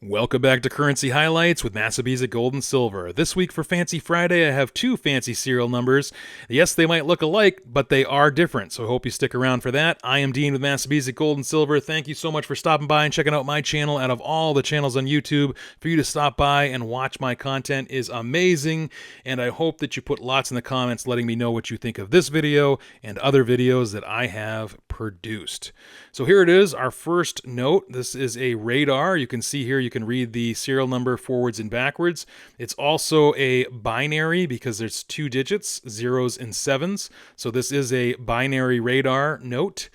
Welcome back to Currency Highlights with Massabesic Gold and Silver. This week for Fancy Friday, I have two fancy serial numbers. Yes, they might look alike, but they are different, so I hope you stick around for that. I am Dean with Massabesic Gold and Silver. Thank you so much for stopping by and checking out my channel. Out of all the channels on YouTube, for you to stop by and watch my content is amazing, and I hope that you put lots in the comments letting me know what you think of this video and other videos that I have produced. So here it is, our first note. This is a radar. You can see here, you can read the serial number forwards and backwards. It's also a binary because there's two digits, zeros and sevens. So this is a binary radar note.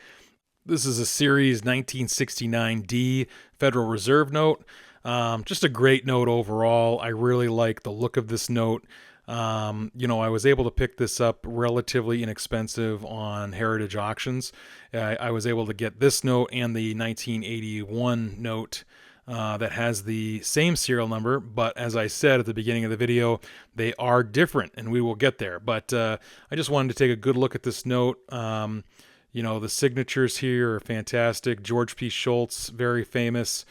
This is a series 1969D Federal Reserve note. Just a great note overall. I really like the look of this note. I was able to pick this up relatively inexpensive on Heritage auctions. I was able to get this note and the 1981 note that has the same serial number, but as I said at the beginning of the video, they are different, and we will get there. But I just wanted to take a good look at this note. The signatures here are fantastic. George P. Shultz, very famous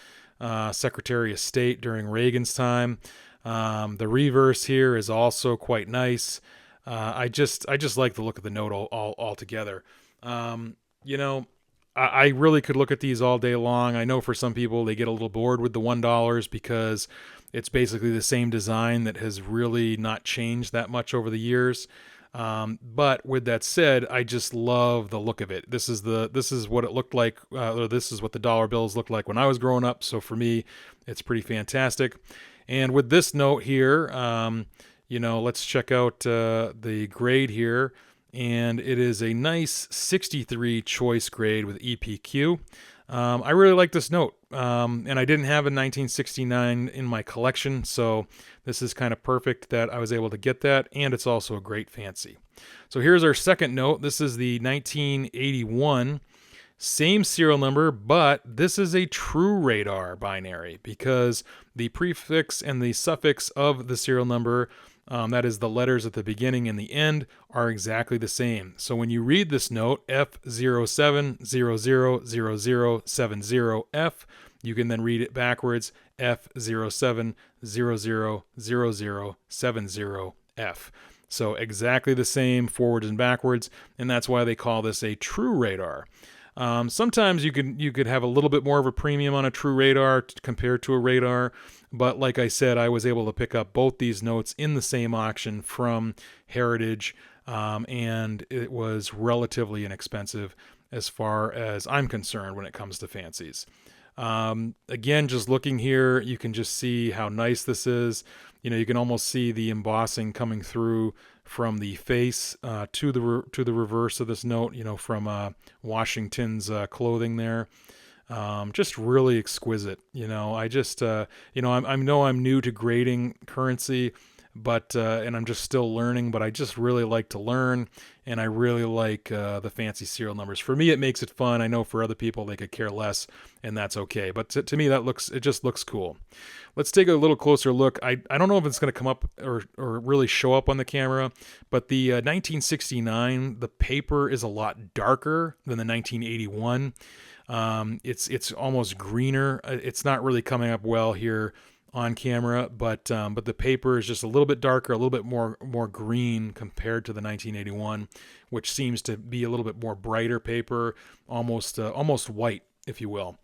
Secretary of State during Reagan's time. The reverse here is also quite nice. I just like the look of the note all together. I really could look at these all day long. I know for some people they get a little bored with the $1 because it's basically the same design that has really not changed that much over the years. But with that said, I just love the look of it. This is what it looked like, or this is what the dollar bills looked like when I was growing up. So for me, it's pretty fantastic. And with this note here, let's check out the grade here. And it is a nice 63 choice grade with EPQ. I really like this note. And I didn't have a 1969 in my collection, so this is kind of perfect that I was able to get that, and it's also a great fancy. So here's our second note. This is the 1981. Same serial number, but this is a true radar binary because the prefix and the suffix of the serial number, that is the letters at the beginning and the end, are exactly the same. So when you read this note, F07000070F, you can then read it backwards, F07000070F. So exactly the same forwards and backwards, and that's why they call this a true radar. Sometimes you could have a little bit more of a premium on a true radar compared to a radar, but like I said, I was able to pick up both these notes in the same auction from Heritage, and it was relatively inexpensive as far as I'm concerned when it comes to fancies. Again, just looking here, you can just see how nice this is. You can almost see the embossing coming through from the face to the reverse of this note, from Washington's clothing there. Just really exquisite. I know I'm new to grading currency, but and I'm just still learning, but I just really like to learn, and I really like the fancy serial numbers. For me, it makes it fun. I know for other people they could care less, and that's okay. But to me, it just looks cool. Let's take a little closer look. I don't know if it's going to come up or really show up on the camera, but the 1969, the paper is a lot darker than the 1981. It's almost greener. It's not really coming up well here on camera, but the paper is just a little bit darker, a little bit more green compared to the 1981, which seems to be a little bit more brighter paper, almost white, if you will.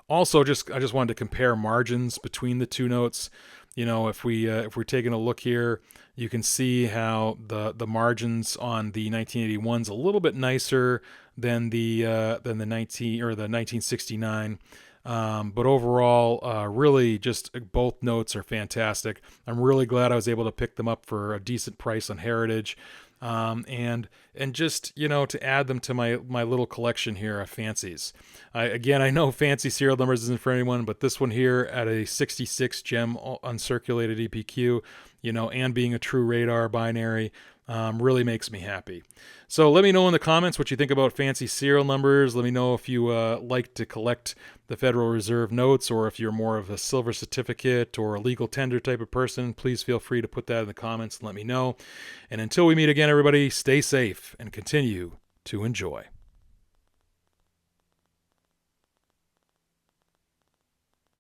Also, I just wanted to compare margins between the two notes. If we're taking a look here, you can see how the margins on the 1981's a little bit nicer than the 1969. But overall, really just both notes are fantastic. I'm really glad I was able to pick them up for a decent price on Heritage. And just, to add them to my little collection here of fancies. I know fancy serial numbers isn't for anyone, but this one here at a 66 gem uncirculated EPQ, and being a true radar binary, really makes me happy. So let me know in the comments what you think about fancy serial numbers. Let me know if you like to collect the Federal Reserve notes, or if you're more of a silver certificate or a legal tender type of person. Please feel free to put that in the comments and let me know. And until we meet again, everybody, stay safe and continue to enjoy.